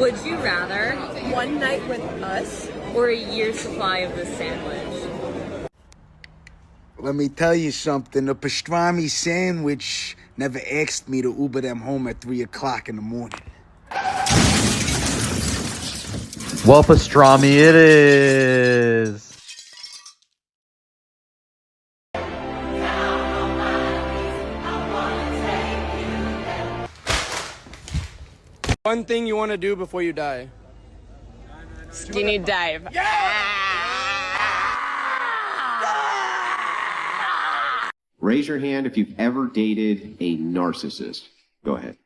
Would you rather one night with us or a year's supply of this sandwich? Let me tell you something. The pastrami sandwich never asked me to Uber them home at 3 o'clock in the morning. Well, pastrami it is. One thing you want to do before you die. Skinny dive. Raise your hand if you've ever dated a narcissist. Go ahead.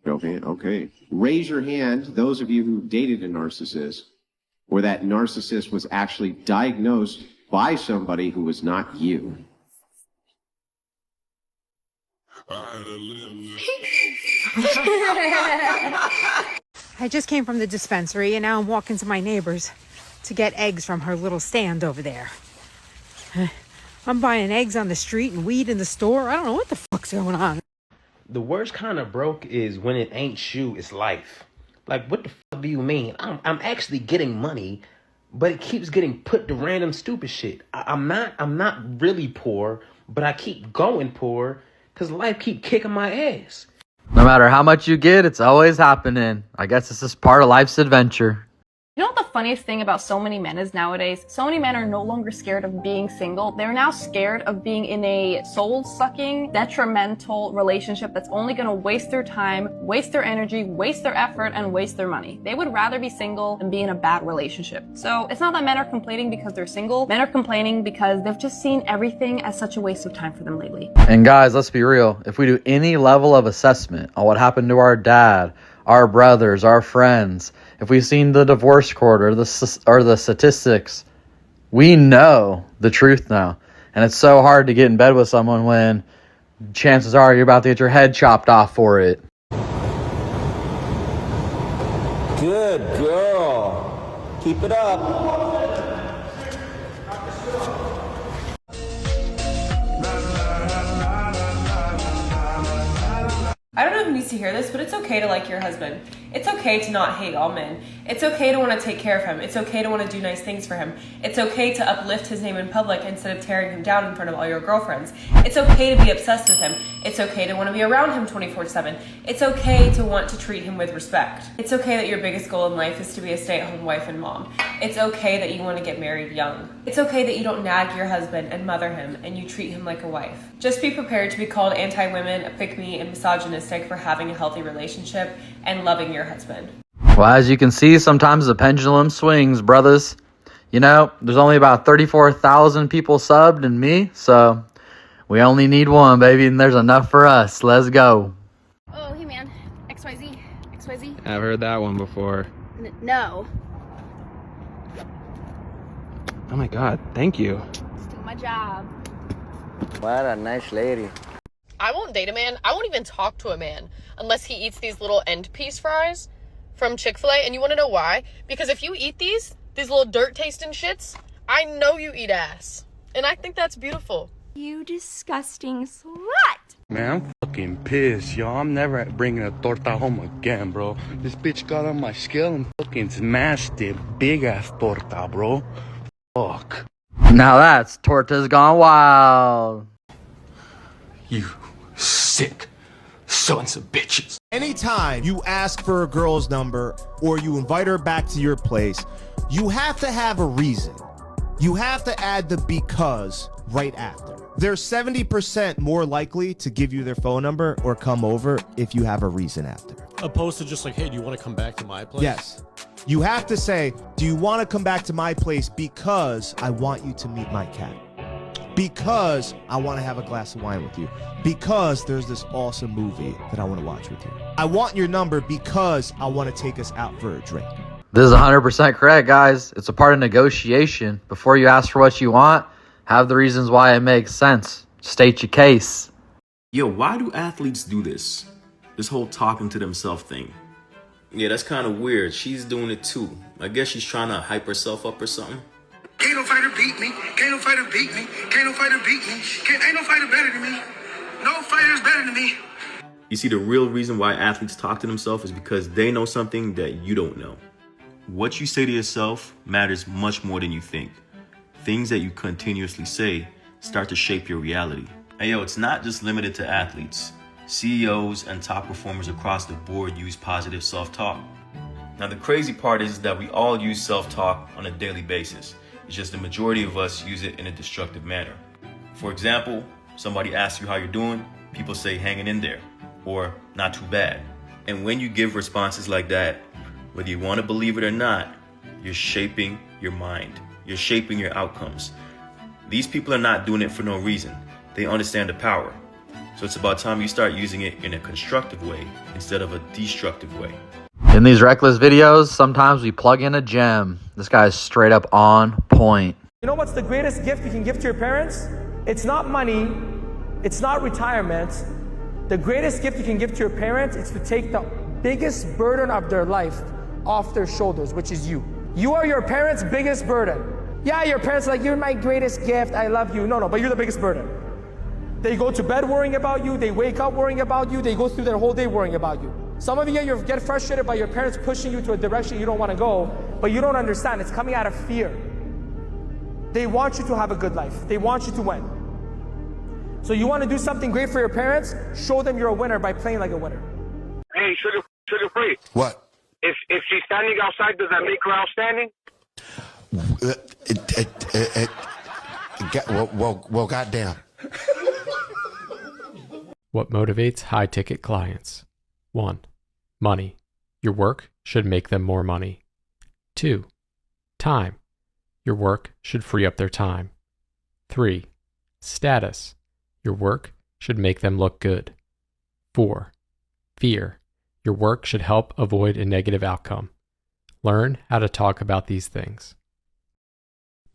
Okay. Raise your hand, those of you who dated a narcissist, where that narcissist was actually diagnosed by somebody who was not you. I just came from the dispensary and now I'm walking to my neighbor's to get eggs from her little stand over there. I'm buying eggs on the street and weed in the store. I don't know what the fuck's going on. The worst kind of broke is when it ain't you, it's life. Like, what the fuck do you mean? I'm actually getting money, but it keeps getting put to random stupid shit. I'm not really poor, but I keep going poor because life keep kicking my ass. No matter how much you get, it's always happening. I guess it's just part of life's adventure. You know what the funniest thing about so many men is nowadays? So many men are no longer scared of being single. They're now scared of being in a soul-sucking, detrimental relationship that's only going to waste their time, waste their energy, waste their effort, and waste their money. They would rather be single than be in a bad relationship. So it's not that men are complaining because they're single. Men are complaining because they've just seen everything as such a waste of time for them lately. And guys, let's be real. If we do any level of assessment on what happened to our dad, our brothers, our friends, if we've seen the divorce court or the statistics, we know the truth now. And it's so hard to get in bed with someone when chances are you're about to get your head chopped off for it. Good girl. Keep it up. I don't know who needs to hear this, but it's okay to like your husband. It's okay to not hate all men. It's okay to want to take care of him. It's okay to want to do nice things for him. It's okay to uplift his name in public instead of tearing him down in front of all your girlfriends. It's okay to be obsessed with him. It's okay to want to be around him 24/7. It's okay to want to treat him with respect. It's okay that your biggest goal in life is to be a stay-at-home wife and mom. It's okay that you want to get married young. It's okay that you don't nag your husband and mother him and you treat him like a wife. Just be prepared to be called anti-women, a pick-me, and misogynistic for having a healthy relationship and loving your husband. Well, as you can see, sometimes the pendulum swings, brothers. You know, there's only about 34,000 people subbed and me, so we only need one, baby, and there's enough for us. Let's go. Oh, hey man, XYZ. I've heard that one before. No. Oh my god, thank you. Just doing my job. What a nice lady. I won't date a man. I won't even talk to a man unless he eats these little end piece fries from Chick-fil-A. And you want to know why? Because if you eat these little dirt tasting shits, I know you eat ass. And I think that's beautiful. You disgusting slut. Man, I'm fucking pissed, y'all. I'm never bringing a torta home again, bro. This bitch got on my scale and fucking smashed it. Big ass torta, bro. Fuck. Now that's Torta's Gone Wild. You sick sons of bitches. Anytime you ask for a girl's number or you invite her back to your place, you have to have a reason. You have to add the because right after. They're 70% more likely to give you their phone number or come over if you have a reason after. Opposed to just like, hey, do you want to come back to my place? Yes. You have to say, do you want to come back to my place because I want you to meet my cat? Because I want to have a glass of wine with you. Because there's this awesome movie that I want to watch with you. I want your number because I want to take us out for a drink. This is 100% correct, guys. It's a part of negotiation. Before you ask for what you want, have the reasons why it makes sense. State your case. Yo, why do athletes do this? This whole talking to themselves thing. Yeah, that's kind of weird. She's doing it too. I guess she's trying to hype herself up or something. Can't no fighter beat me. Can't no fighter beat me. Can't no fighter beat me. Ain't no fighter better than me. No fighter's better than me. You see, the real reason why athletes talk to themselves is because they know something that you don't know. What you say to yourself matters much more than you think. Things that you continuously say start to shape your reality. And yo, it's not just limited to athletes. CEOs and top performers across the board use positive self-talk. Now, the crazy part is that we all use self-talk on a daily basis. It's just the majority of us use it in a destructive manner. For example, somebody asks you how you're doing, people say hanging in there, or not too bad. And when you give responses like that, whether you want to believe it or not, you're shaping your mind. You're shaping your outcomes. These people are not doing it for no reason. They understand the power. So it's about time you start using it in a constructive way instead of a destructive way. In these reckless videos, sometimes we plug in a gem. This guy's straight up on point. You know what's the greatest gift you can give to your parents? It's not money. It's not retirement. The greatest gift you can give to your parents is to take the biggest burden of their life off their shoulders, which is you. You are your parents' biggest burden. Yeah, your parents are like, you're my greatest gift, I love you. No, but you're the biggest burden. They go to bed worrying about you, they wake up worrying about you, they go through their whole day worrying about you. Some of you get frustrated by your parents pushing you to a direction you don't want to go, but you don't understand, it's coming out of fear. They want you to have a good life. They want you to win. So you want to do something great for your parents? Show them you're a winner by playing like a winner. Hey, sugar free. What? If she's standing outside, does that make her outstanding? Well, goddamn. What motivates high-ticket clients? 1. Money. Your work should make them more money. 2. Time. Your work should free up their time. 3. Status. Your work should make them look good. 4. Fear. Your work should help avoid a negative outcome. Learn how to talk about these things.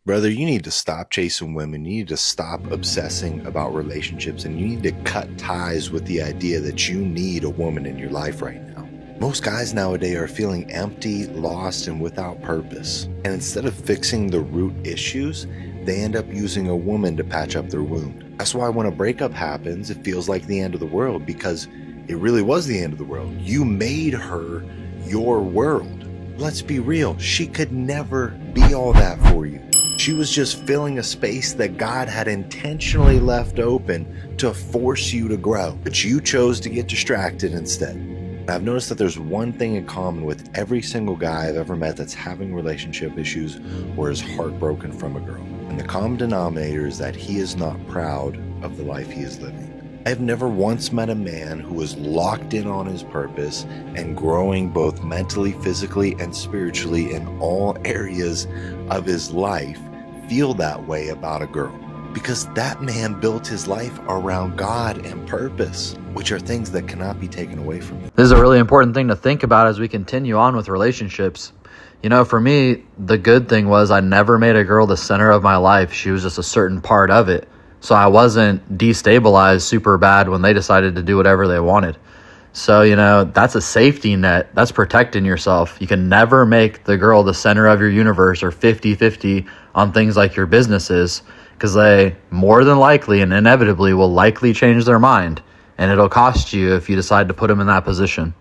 Brother, you need to stop chasing women. You need to stop obsessing about relationships, and you need to cut ties with the idea that you need a woman in your life right now. Most guys nowadays are feeling empty, lost, and without purpose. And instead of fixing the root issues, they end up using a woman to patch up their wound. That's why when a breakup happens, it feels like the end of the world, because it really was the end of the world. You made her your world. Let's be real, she could never be all that for you. She was just filling a space that God had intentionally left open to force you to grow, but you chose to get distracted instead. I've noticed that there's one thing in common with every single guy I've ever met that's having relationship issues or is heartbroken from a girl. And the common denominator is that he is not proud of the life he is living. I have never once met a man who was locked in on his purpose and growing both mentally, physically, and spiritually in all areas of his life feel that way about a girl. Because that man built his life around God and purpose, which are things that cannot be taken away from you. This is a really important thing to think about as we continue on with relationships. You know, for me, the good thing was I never made a girl the center of my life. She was just a certain part of it. So I wasn't destabilized super bad when they decided to do whatever they wanted. So, you know, that's a safety net. That's protecting yourself. You can never make the girl the center of your universe or 50-50 on things like your businesses, because they more than likely and inevitably will likely change their mind. And it'll cost you if you decide to put them in that position.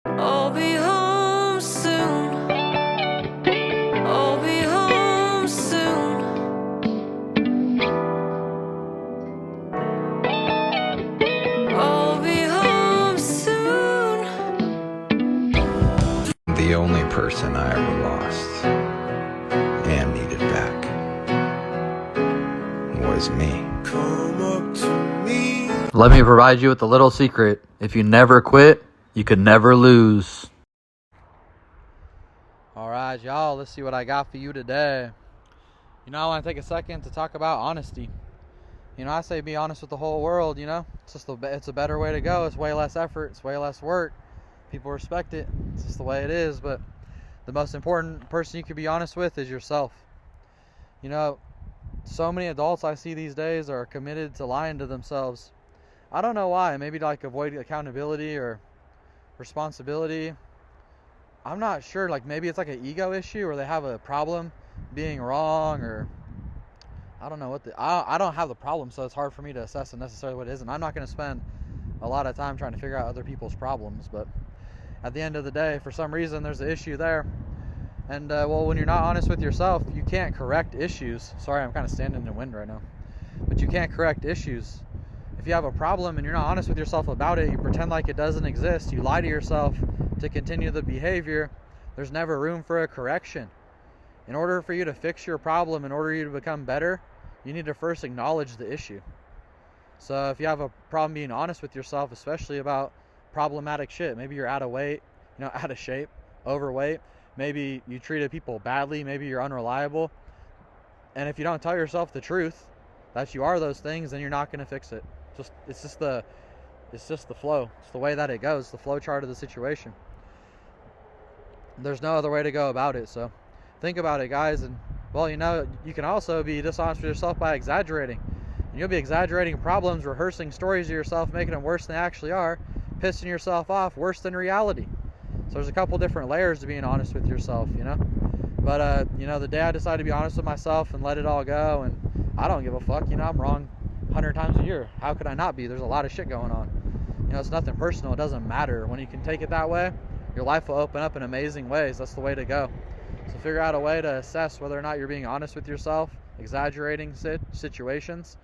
I'll be home soon. I'll be home soon. I'll be home soon. The only person I ever lost and needed back was me. Come up to me. Let me provide you with a little secret. If you never quit, you could never lose. All right, y'all, let's see what I got for you today. You know, I want to take a second to talk about honesty. You know, I say be honest with the whole world, you know. It's a better way to go. It's way less effort. It's way less work. People respect it. It's just the way it is. But the most important person you can be honest with is yourself. You know, so many adults I see these days are committed to lying to themselves. I don't know why. Maybe to like avoid accountability or responsibility. I'm not sure. Like maybe it's like an ego issue or they have a problem being wrong, or I don't know what I don't have the problem, so it's hard for me to assess necessarily what it is. And I'm not going to spend a lot of time trying to figure out other people's problems, but at the end of the day, for some reason, there's an issue there. And, well, when you're not honest with yourself, you can't correct issues. Sorry, I'm kind of standing in the wind right now. But you can't correct issues. If you have a problem and you're not honest with yourself about it, you pretend like it doesn't exist, you lie to yourself to continue the behavior, there's never room for a correction. In order for you to fix your problem, in order for you to become better, you need to first acknowledge the issue. So if you have a problem being honest with yourself, especially about problematic shit, maybe you're out of weight, out of shape, overweight, maybe you treated people badly, maybe you're unreliable, and if you don't tell yourself the truth that you are those things, then you're not going to fix it. It's just the flow. It's the way that it goes, the flow chart of the situation. There's no other way to go about it. So think about it, guys. And well, you can also be dishonest with yourself by exaggerating. And you'll be exaggerating problems, rehearsing stories of yourself, making them worse than they actually are, pissing yourself off worse than reality. So there's a couple different layers to being honest with yourself, But the day I decided to be honest with myself and let it all go, and I don't give a fuck, I'm wrong 100 times a year. How could I not be? There's a lot of shit going on. It's nothing personal. It doesn't matter. When you can take it that way, your life will open up in amazing ways. That's the way to go. So figure out a way to assess whether or not you're being honest with yourself, exaggerating situations.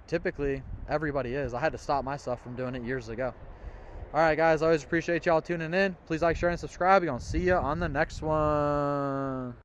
Typically, everybody is. I had to stop myself from doing it years ago. All right, guys, I always appreciate y'all tuning in. Please like, share, and subscribe. We're going to see you on the next one.